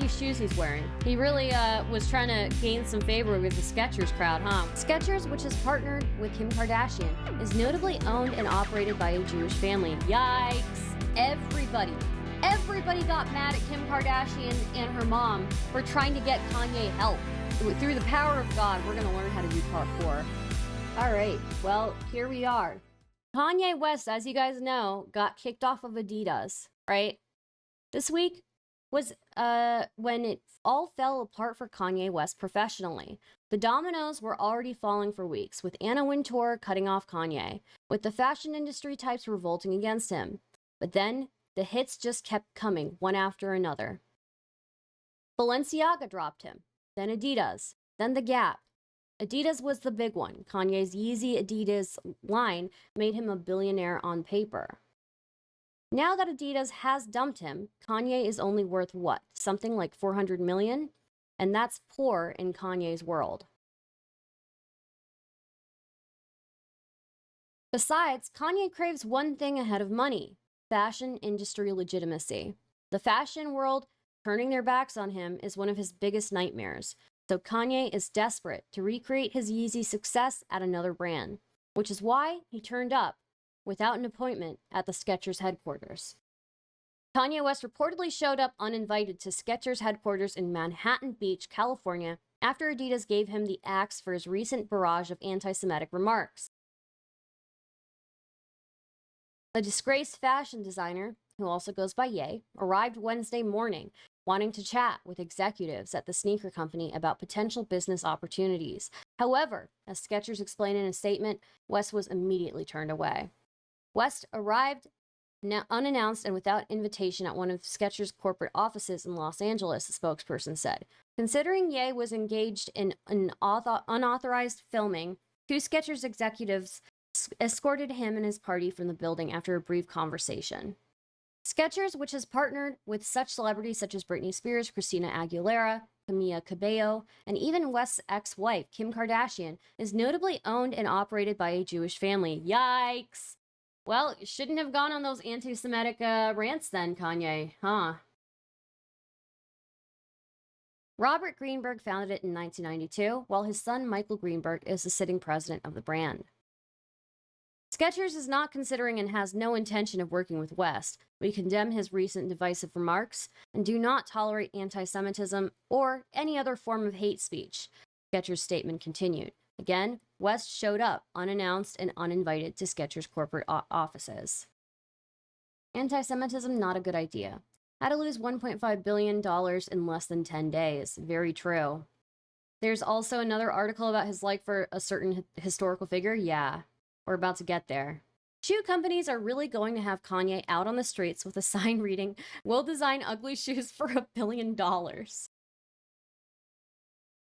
these shoes he's wearing? He really was trying to gain some favor with the Skechers crowd, huh? Skechers, which is partnered with Kim Kardashian, is notably owned and operated by a Jewish family. Yikes! Everybody got mad at Kim Kardashian and her mom for trying to get Kanye help. Through the power of God, we're gonna learn how to do parkour. Alright, well, here we are. Kanye West, as you guys know, got kicked off of Adidas, right? This week was when it all fell apart for Kanye West professionally. The dominoes were already falling for weeks, with Anna Wintour cutting off Kanye, with the fashion industry types revolting against him. But then, the hits just kept coming, one after another. Balenciaga dropped him, then Adidas, then The Gap. Adidas was the big one. Kanye's Yeezy Adidas line made him a billionaire on paper. Now that Adidas has dumped him, Kanye is only worth what? Something like $400 million? And that's poor in Kanye's world. Besides, Kanye craves one thing ahead of money: fashion industry legitimacy. The fashion world turning their backs on him is one of his biggest nightmares. So Kanye is desperate to recreate his Yeezy success at another brand, which is why he turned up without an appointment at the Skechers headquarters. Kanye West reportedly showed up uninvited to Skechers headquarters in Manhattan Beach, California, after Adidas gave him the axe for his recent barrage of anti-Semitic remarks. A disgraced fashion designer, who also goes by Ye, arrived Wednesday morning, wanting to chat with executives at the sneaker company about potential business opportunities. However, as Skechers explained in a statement, West was immediately turned away. West arrived unannounced and without invitation at one of Skechers' corporate offices in Los Angeles, the spokesperson said. Considering Ye was engaged in an unauthorized filming, two Skechers executives escorted him and his party from the building after a brief conversation. Skechers, which has partnered with such celebrities such as Britney Spears, Christina Aguilera, Camila Cabello, and even West's ex-wife, Kim Kardashian, is notably owned and operated by a Jewish family. Yikes! Well, you shouldn't have gone on those anti-Semitic rants then, Kanye, huh? Robert Greenberg founded it in 1992, while his son Michael Greenberg is the sitting president of the brand. Skechers is not considering and has no intention of working with West. We condemn his recent divisive remarks and do not tolerate anti-Semitism or any other form of hate speech, Skechers' statement continued. Again, West showed up unannounced and uninvited to Skechers' corporate offices. Anti-Semitism, not a good idea. How to lose $1.5 billion in less than 10 days. Very true. There's also another article about his like for a certain historical figure. Yeah. We're about to get there. Shoe companies are really going to have Kanye out on the streets with a sign reading, "We'll design ugly shoes for $1 billion."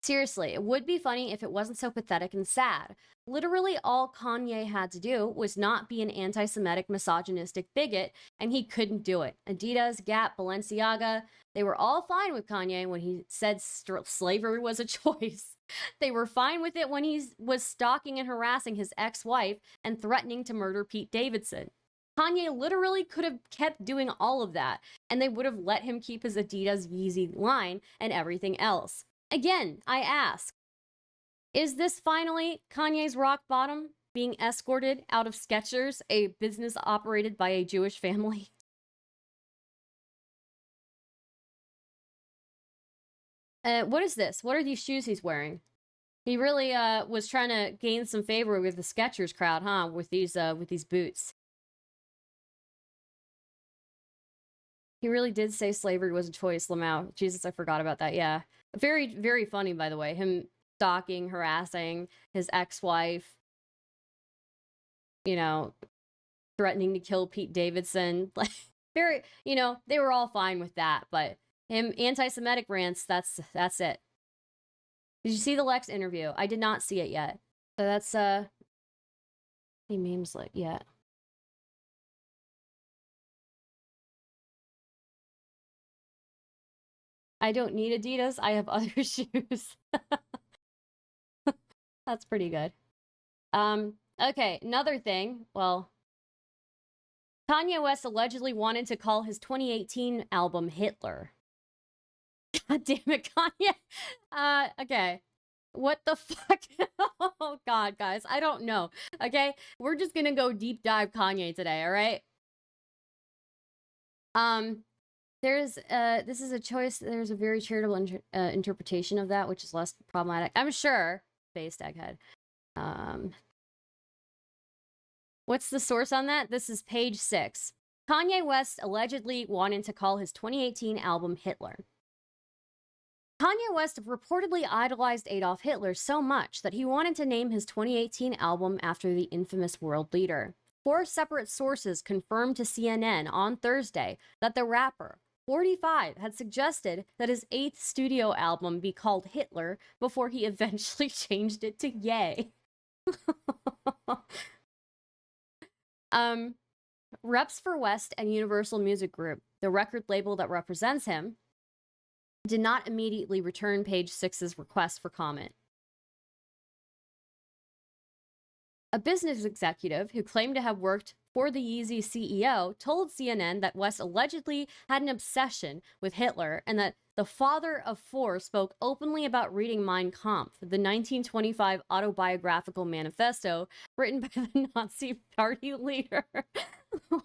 Seriously, it would be funny if it wasn't so pathetic and sad. Literally all Kanye had to do was not be an anti-Semitic, misogynistic bigot, and he couldn't do it. Adidas, Gap, Balenciaga, they were all fine with Kanye when he said slavery was a choice. They were fine with it when he was stalking and harassing his ex-wife and threatening to murder Pete Davidson. Kanye literally could have kept doing all of that, and they would have let him keep his Adidas Yeezy line and everything else. Again, I ask, is this finally Kanye's rock bottom, being escorted out of Skechers, a business operated by a Jewish family? What is this? What are these shoes he's wearing? He really was trying to gain some favor with the Skechers crowd, huh? With these boots. He really did say slavery was a choice, Lamau. Jesus, I forgot about that. Yeah. Very, very funny, by the way. Him stalking, harassing his ex-wife. You know, threatening to kill Pete Davidson. Like, very, you know, they were all fine with that. But him, anti-Semitic rants, that's it. Did you see the Lex interview? I did not see it yet. So that's, any memes like, yeah. I don't need Adidas. I have other shoes. That's pretty good. Okay, another thing. Well, Kanye West allegedly wanted to call his 2018 album Hitler. God damn it, Kanye. Okay. What the fuck? Oh god, guys, I don't know. Okay, we're just gonna go deep dive Kanye today, all right? There's this is a choice. There's a very charitable interpretation of that, which is less problematic, I'm sure. Based egghead. What's the source on that? This is page 6. Kanye West allegedly wanted to call his 2018 album Hitler. Kanye West reportedly idolized Adolf Hitler so much that he wanted to name his 2018 album after the infamous world leader. 4 separate sources confirmed to CNN on Thursday that the rapper, 45, had suggested that his 8th studio album be called Hitler before he eventually changed it to Ye. Reps for West and Universal Music Group, the record label that represents him, did not immediately return page 6's request for comment. A business executive who claimed to have worked for the Yeezy CEO told CNN that West allegedly had an obsession with Hitler and that the father of 4 spoke openly about reading Mein Kampf, the 1925 autobiographical manifesto written by the Nazi party leader.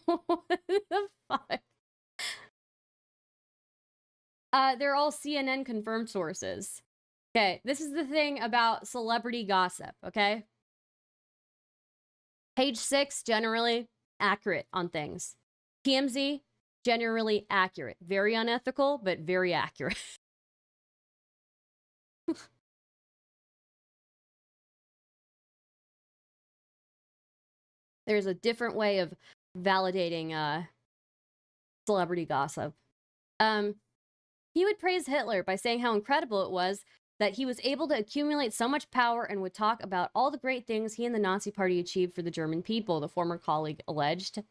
What the fuck? They're all CNN confirmed sources. Okay, this is the thing about celebrity gossip, okay? Page 6, generally accurate on things. TMZ, generally accurate. Very unethical, but very accurate. There's a different way of validating celebrity gossip. He would praise Hitler by saying how incredible it was that he was able to accumulate so much power and would talk about all the great things he and the Nazi Party achieved for the German people, the former colleague alleged.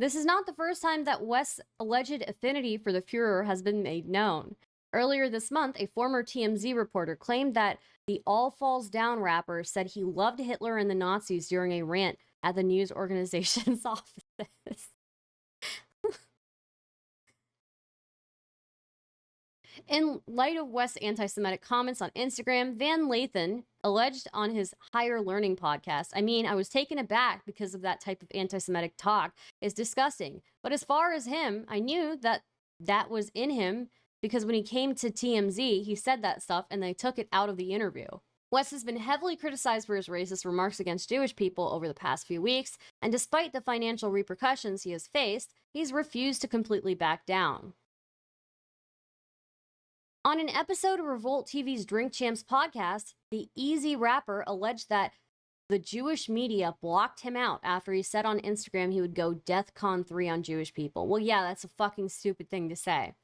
This is not the first time that West's alleged affinity for the Fuhrer has been made known. Earlier this month, a former TMZ reporter claimed that the All Falls Down rapper said he loved Hitler and the Nazis during a rant at the news organization's offices. In light of West's anti-Semitic comments on Instagram, Van Lathan alleged on his Higher Learning podcast, I was taken aback because of that type of anti-Semitic talk. It's disgusting. But as far as him, I knew that that was in him because when he came to TMZ, he said that stuff and they took it out of the interview. West has been heavily criticized for his racist remarks against Jewish people over the past few weeks, and despite the financial repercussions he has faced, he's refused to completely back down. On an episode of Revolt TV's Drink Champs podcast, the Easy rapper alleged that the Jewish media blocked him out after he said on Instagram he would go DEFCON 3 on Jewish people. Well, yeah, that's a fucking stupid thing to say.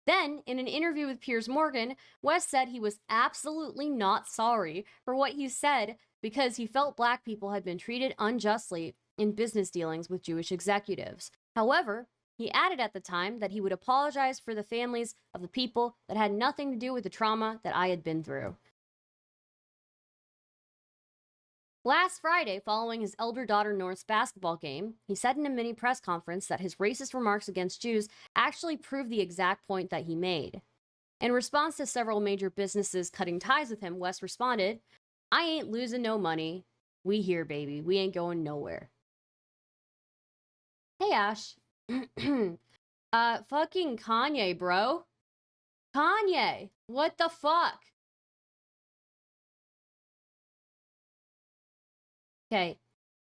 Then, in an interview with Piers Morgan, West said he was absolutely not sorry for what he said because he felt black people had been treated unjustly in business dealings with Jewish executives. However, he added at the time that he would apologize for the families of the people that had nothing to do with the trauma that I had been through. Last Friday, following his elder daughter North's basketball game, he said in a mini press conference that his racist remarks against Jews actually proved the exact point that he made. In response to several major businesses cutting ties with him, West responded, "I ain't losing no money. We here, baby. We ain't going nowhere." Hey, Ash. Fucking Kanye, bro. Kanye, what the fuck? Okay,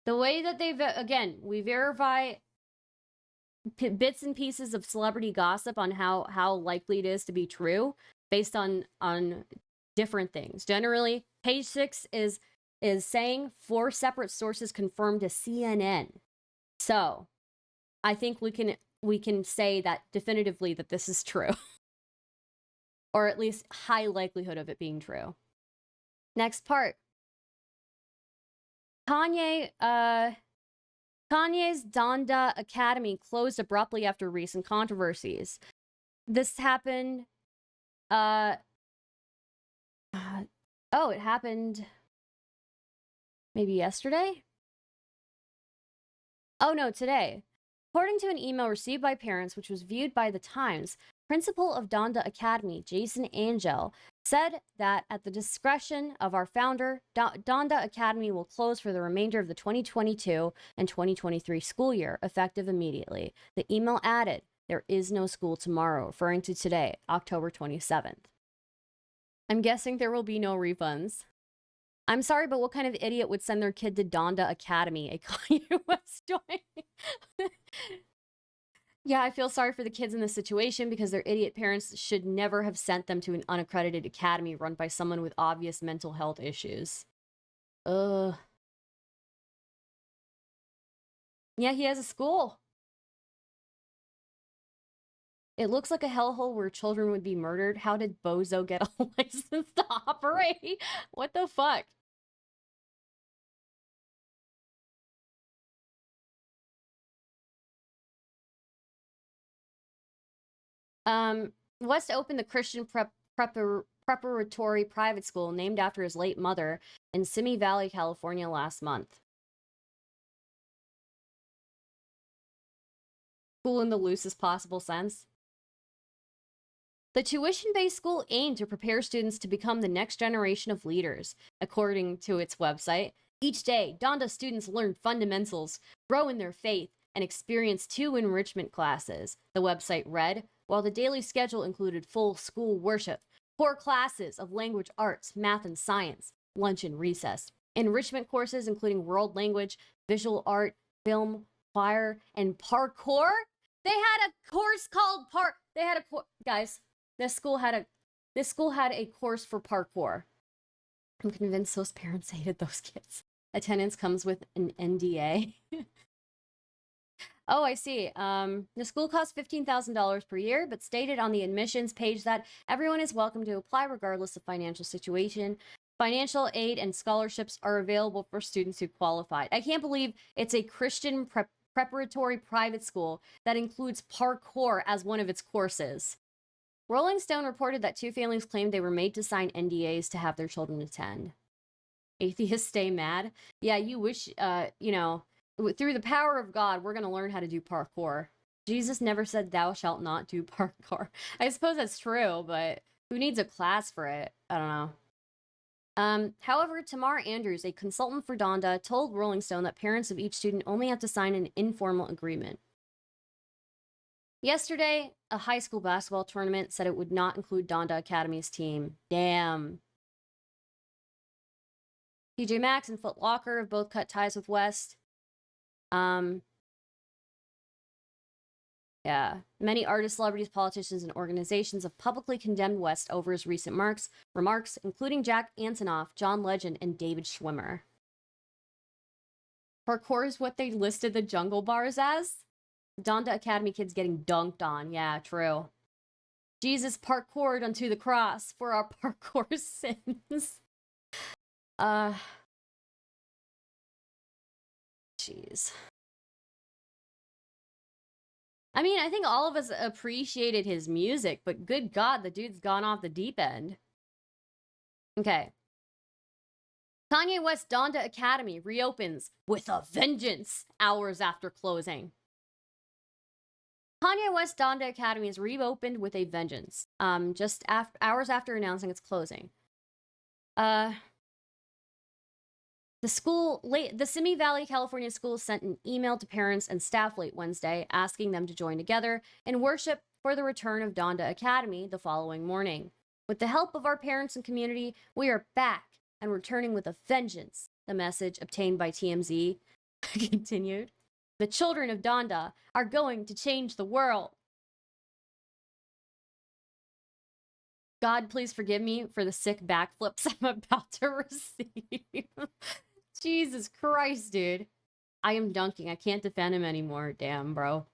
the way that again, we verify bits and pieces of celebrity gossip on how likely it is to be true based on different things. Generally, page 6 is saying 4 separate sources confirmed to CNN. So, I think we can say that definitively that this is true. Or at least high likelihood of it being true. Next part. Kanye's Donda Academy closed abruptly after recent controversies. This happened, it happened maybe yesterday? Oh no, today. According to an email received by parents, which was viewed by the Times, principal of Donda Academy, Jason Angel, said that at the discretion of our founder, Donda Academy will close for the remainder of the 2022 and 2023 school year, effective immediately. The email added, "There is no school tomorrow," referring to today, October 27th. I'm guessing there will be no refunds. I'm sorry, but what kind of idiot would send their kid to Donda Academy, a Kanye West joint? Yeah, I feel sorry for the kids in this situation because their idiot parents should never have sent them to an unaccredited academy run by someone with obvious mental health issues. Ugh. Yeah, he has a school. It looks like a hellhole where children would be murdered. How did Bozo get a license to operate? What the fuck? West opened the Christian preparatory private school named after his late mother in Simi Valley, California last month. School in the loosest possible sense. The tuition-based school aimed to prepare students to become the next generation of leaders, according to its website. Each day, Donda students learn fundamentals, grow in their faith, and experience 2 enrichment classes, the website read, while the daily schedule included full school worship, 4 classes of language arts, math, and science, lunch and recess, enrichment courses including world language, visual art, film, choir, and parkour. They had a course called guys, this school had a course for parkour. I'm convinced those parents hated those kids. Attendance comes with an NDA. Oh, I see. The school costs $15,000 per year, but stated on the admissions page that everyone is welcome to apply regardless of financial situation. Financial aid and scholarships are available for students who qualified. I can't believe it's a Christian preparatory private school that includes parkour as one of its courses. Rolling Stone reported that 2 families claimed they were made to sign NDAs to have their children attend. Atheists stay mad? Yeah, you wish, through the power of God, we're going to learn how to do parkour. Jesus never said thou shalt not do parkour. I suppose that's true, but who needs a class for it? I don't know. However, Tamar Andrews, a consultant for Donda, told Rolling Stone that parents of each student only have to sign an informal agreement. Yesterday, a high school basketball tournament said it would not include Donda Academy's team. Damn. TJ Maxx and Foot Locker have both cut ties with West. Yeah. Many artists, celebrities, politicians, and organizations have publicly condemned West over his recent remarks, including Jack Antonoff, John Legend, and David Schwimmer. Parkour is what they listed the jungle bars as? Donda Academy kids getting dunked on. Yeah, true. Jesus parkoured onto the cross for our parkour sins. Jeez. I mean, I think all of us appreciated his music, but good God, the dude's gone off the deep end. Okay. Kanye West Donda Academy reopens with a vengeance hours after closing. Kanye West Donda Academy is reopened with a vengeance, just hours after announcing its closing. The Simi Valley, California school sent an email to parents and staff late Wednesday asking them to join together in worship for the return of Donda Academy the following morning. With the help of our parents and community, we are back and returning with a vengeance, the message obtained by TMZ continued. The children of Donda are going to change the world. God, please forgive me for the sick backflips I'm about to receive. Jesus Christ, dude. I am dunking. I can't defend him anymore. Damn, bro.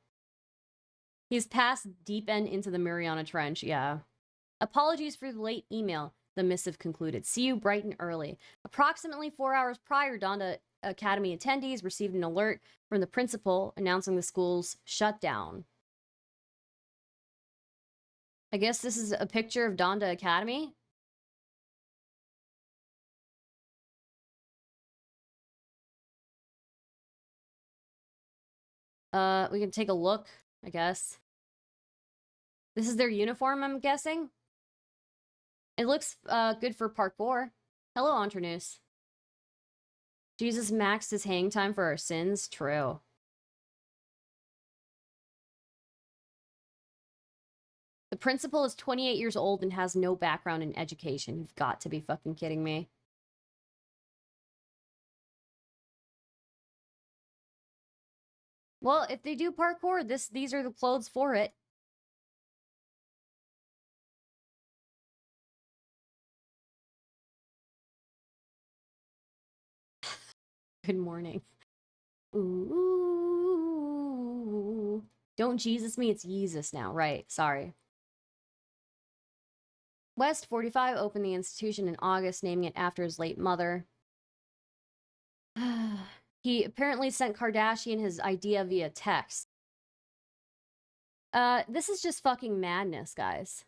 He's passed deep end into the Mariana Trench, yeah. Apologies for the late email, the missive concluded. See you bright and early. Approximately 4 hours prior, Donda Academy attendees received an alert from the principal announcing the school's shutdown. I guess this is a picture of Donda Academy. We can take a look, I guess. This is their uniform, I'm guessing. It looks good for parkour. Hello, Entreneuse. Jesus maxed his hang time for our sins. True. The principal is 28 years old and has no background in education. You've got to be fucking kidding me. Well, if they do parkour, these are the clothes for it. Good morning. Ooh. Don't Jesus me, it's Yeezus now. Right, sorry. West, 45, opened the institution in August, naming it after his late mother. He apparently sent Kardashian his idea via text. This is just fucking madness, guys.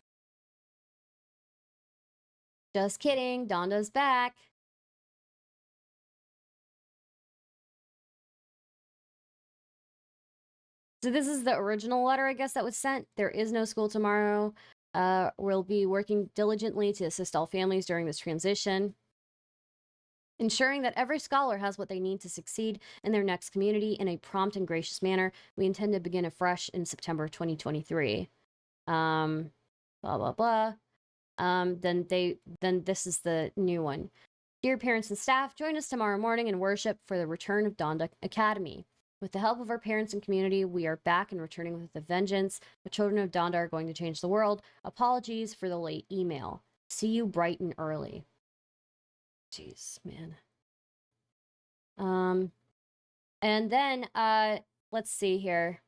Just kidding, Donda's back. So this is the original letter, I guess, that was sent. There is no school tomorrow. We'll be working diligently to assist all families during this transition, ensuring that every scholar has what they need to succeed in their next community in a prompt and gracious manner. We intend to begin afresh in September 2023. Blah, blah, blah. Then this is the new one. Dear parents and staff, join us tomorrow morning in worship for the return of Donda Academy. With the help of our parents and community, we are back and returning with a vengeance. The children of Donda are going to change the world. Apologies for the late email. See you bright and early. Jeez, man. And then, let's see here.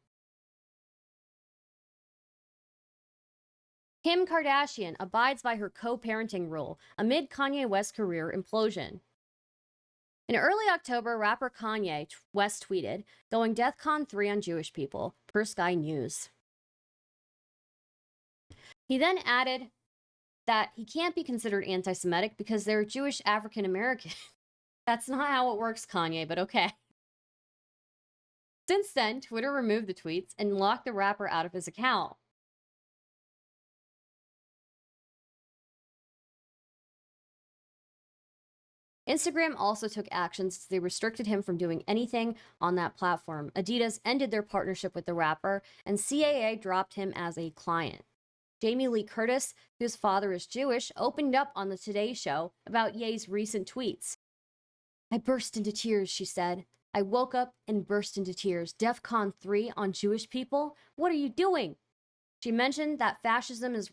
Kim Kardashian abides by her co-parenting rule amid Kanye West's career implosion. In early October, rapper Kanye West tweeted, going DEFCON 3 on Jewish people, per Sky News. He then added that he can't be considered anti-Semitic because they're Jewish African American. That's not how it works, Kanye, but okay. Since then, Twitter removed the tweets and locked the rapper out of his account. Instagram also took actions as they restricted him from doing anything on that platform. Adidas ended their partnership with the rapper, and CAA dropped him as a client. Jamie Lee Curtis, whose father is Jewish, opened up on the Today Show about Ye's recent tweets. I burst into tears, she said. I woke up and burst into tears. DEFCON 3 on Jewish people? What are you doing? She mentioned that fascism is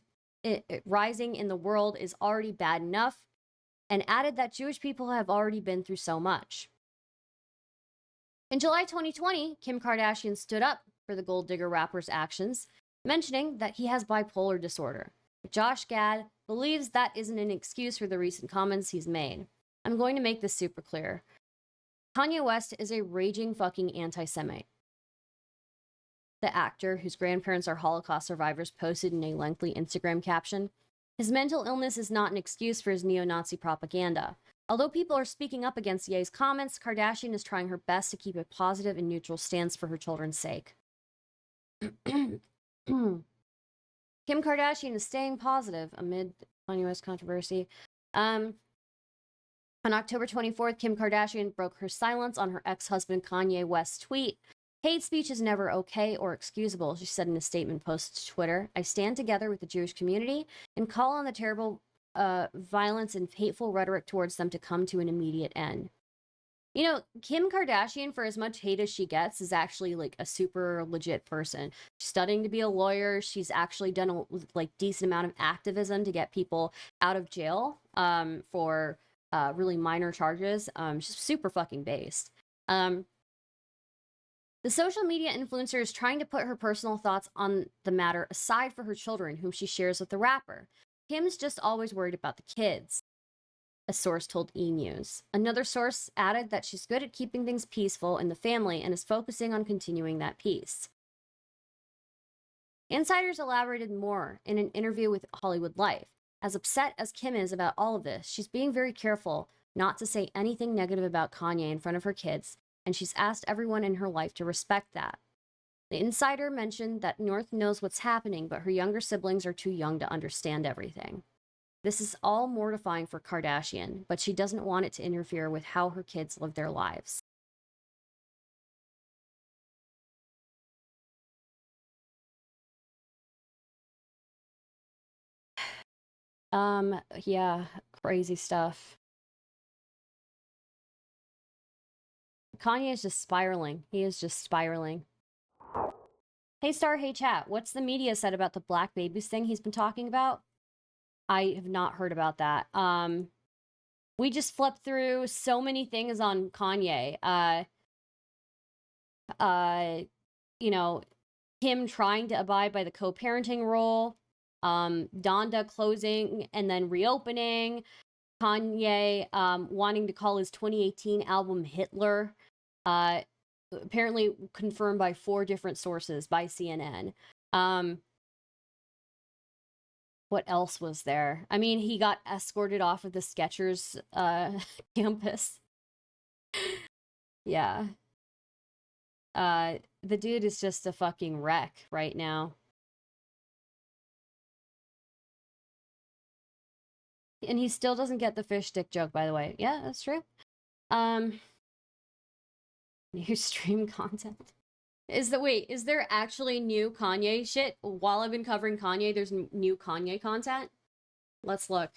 rising in the world is already bad enough, and added that Jewish people have already been through so much. In July 2020, Kim Kardashian stood up for the gold digger rapper's actions, mentioning that he has bipolar disorder. But Josh Gad believes that isn't an excuse for the recent comments he's made. I'm going to make this super clear. Kanye West is a raging fucking anti-Semite. The actor, whose grandparents are Holocaust survivors, posted in a lengthy Instagram caption, his mental illness is not an excuse for his neo-Nazi propaganda. Although people are speaking up against Ye's comments, Kardashian is trying her best to keep a positive and neutral stance for her children's sake. Kim Kardashian is staying positive amid Kanye West controversy. On October 24th, Kim Kardashian broke her silence on her ex-husband Kanye West's tweet. Hate speech is never okay or excusable, she said in a statement posted to Twitter. I stand together with the Jewish community and call on the terrible violence and hateful rhetoric towards them to come to an immediate end. You know, Kim Kardashian, for as much hate as she gets, is actually like a super legit person. She's studying to be a lawyer. She's actually done a decent amount of activism to get people out of jail for really minor charges. She's super fucking based. The social media influencer is trying to put her personal thoughts on the matter aside for her children, whom she shares with the rapper. Kim's just always worried about the kids, a source told E! News. Another source added that she's good at keeping things peaceful in the family and is focusing on continuing that peace. Insiders elaborated more in an interview with Hollywood Life. As upset as Kim is about all of this, she's being very careful not to say anything negative about Kanye in front of her kids, and she's asked everyone in her life to respect that. The insider mentioned that North knows what's happening, but her younger siblings are too young to understand everything. This is all mortifying for Kardashian, but she doesn't want it to interfere with how her kids live their lives. Yeah, crazy stuff. Kanye is just spiraling. He is just spiraling. Hey Star, hey chat, what's the media said about the black babies thing he's been talking about? I have not heard about that. We just flipped through so many things on Kanye. You know, him trying to abide by the co-parenting rule, Donda closing and then reopening, Kanye wanting to call his 2018 album Hitler, apparently confirmed by 4 different sources by CNN. What else was there? I mean, he got escorted off of the Skechers campus. Yeah. The dude is just a fucking wreck right now. And he still doesn't get the fish stick joke, by the way. Yeah, that's true. New stream content. Is there actually new Kanye shit? While I've been covering Kanye, there's new Kanye content? Let's look.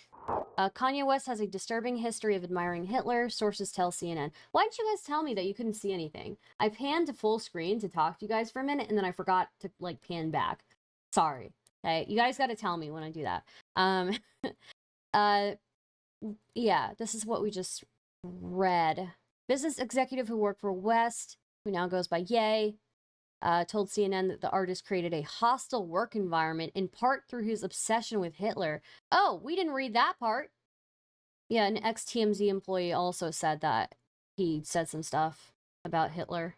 Kanye West has a disturbing history of admiring Hitler, sources tell CNN. Why didn't you guys tell me that you couldn't see anything? I panned to full screen to talk to you guys for a minute, and then I forgot to, like, pan back. Sorry. Okay, you guys gotta tell me when I do that. Yeah, this is what we just read. Business executive who worked for West, who now goes by Ye, told CNN that the artist created a hostile work environment in part through his obsession with Hitler. Oh, we didn't read that part. Yeah, an ex-TMZ employee also said that he said some stuff about Hitler.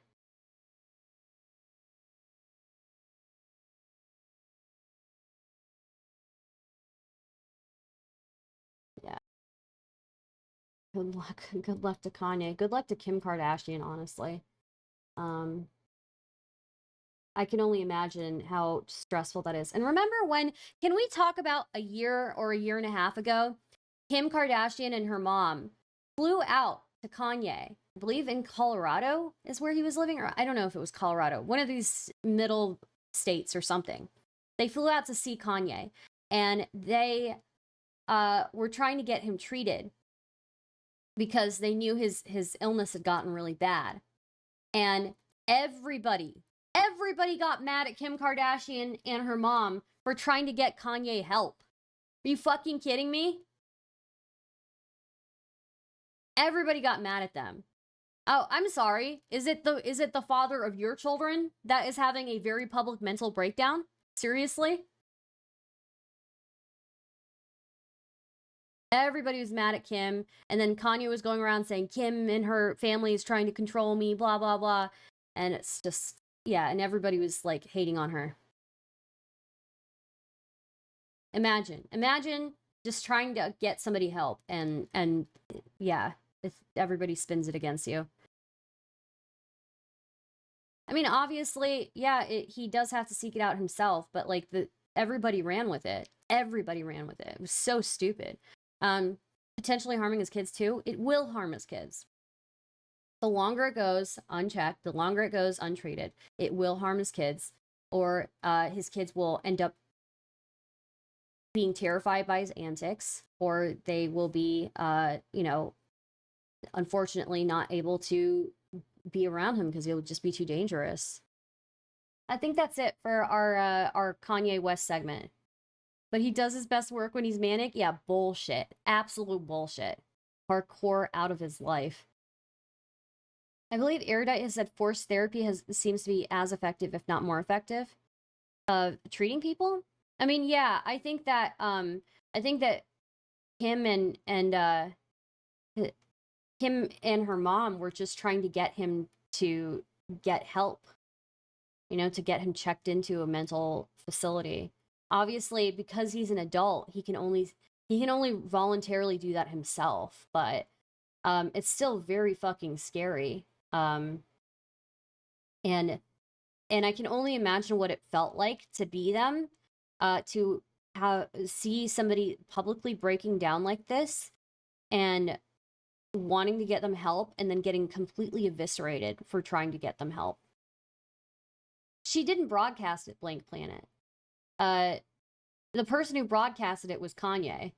Yeah. Good luck. Good luck to Kanye. Good luck to Kim Kardashian, honestly. I can only imagine how stressful that is. And remember can we talk about a year or a year and a half ago? Kim Kardashian and her mom flew out to Kanye, I believe in Colorado is where he was living, or I don't know if it was Colorado, one of these middle states or something. They flew out to see Kanye, and they were trying to get him treated because they knew his illness had gotten really bad. And everybody got mad at Kim Kardashian and her mom for trying to get Kanye help. Are you fucking kidding me? Everybody got mad at them. Oh, I'm sorry. Is it the father of your children that is having a very public mental breakdown? Seriously? Everybody was mad at Kim, and then Kanye was going around saying Kim and her family is trying to control me, blah blah blah. And it's just, yeah, and everybody was like hating on her. Imagine just trying to get somebody help, and yeah, if everybody spins it against you. I mean, obviously, yeah, he does have to seek it out himself, but like everybody ran with it. Everybody ran with it. It was so stupid. Potentially harming his kids too. It will harm his kids. The longer it goes unchecked, the longer it goes untreated, it will harm his kids, or his kids will end up being terrified by his antics, or they will be, unfortunately not able to be around him because he'll just be too dangerous. I think that's it for our Kanye West segment. But he does his best work when he's manic. Yeah, bullshit. Absolute bullshit. Hardcore out of his life. I believe Erudite has said forced therapy seems to be as effective, if not more effective, treating people. I mean, yeah, I think that Kim Kim and her mom were just trying to get him to get help, to get him checked into a mental facility. Obviously, because he's an adult, he can only voluntarily do that himself, but it's still very fucking scary. And And I can only imagine what it felt like to be them, to see somebody publicly breaking down like this and wanting to get them help and then getting completely eviscerated for trying to get them help. She didn't broadcast it, Blank Planet. The person who broadcasted it was Kanye.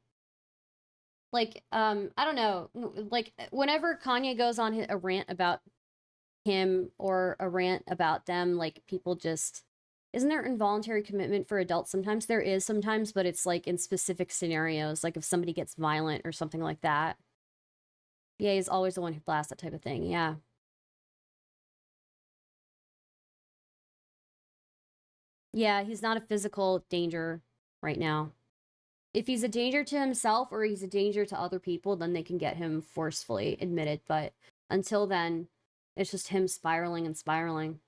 Like, I don't know. Like, whenever Kanye goes on a rant about him or a rant about them, like, people just... Isn't there involuntary commitment for adults sometimes? There is sometimes, but it's, like, in specific scenarios. Like, if somebody gets violent or something like that. Yeah, he's always the one who blasts that type of thing, yeah. Yeah, he's not a physical danger right now. If he's a danger to himself or he's a danger to other people, then they can get him forcefully admitted. But until then, it's just him spiraling and spiraling.